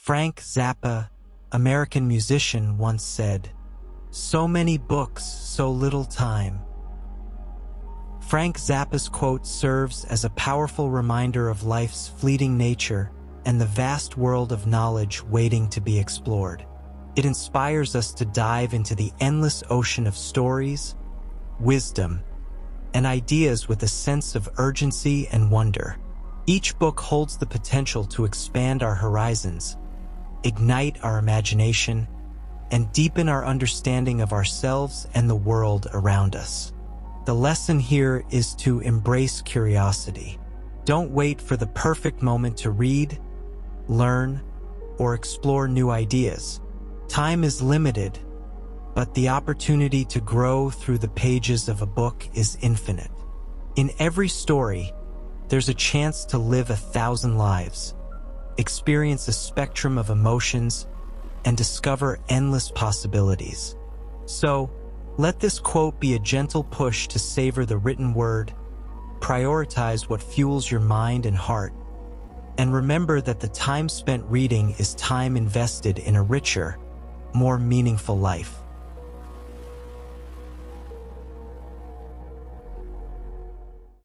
Frank Zappa, American musician, once said, "So many books, so little time." Frank Zappa's quote serves as a powerful reminder of life's fleeting nature and the vast world of knowledge waiting to be explored. It inspires us to dive into the endless ocean of stories, wisdom, and ideas with a sense of urgency and wonder. Each book holds the potential to expand our horizons, ignite our imagination, and deepen our understanding of ourselves and the world around us. The lesson here is to embrace curiosity. Don't wait for the perfect moment to read, learn, or explore new ideas. Time is limited, but the opportunity to grow through the pages of a book is infinite. In every story, there's a chance to live 1,000 lives, experience a spectrum of emotions, and discover endless possibilities. So, let this quote be a gentle push to savor the written word, prioritize what fuels your mind and heart, and remember that the time spent reading is time invested in a richer, more meaningful life.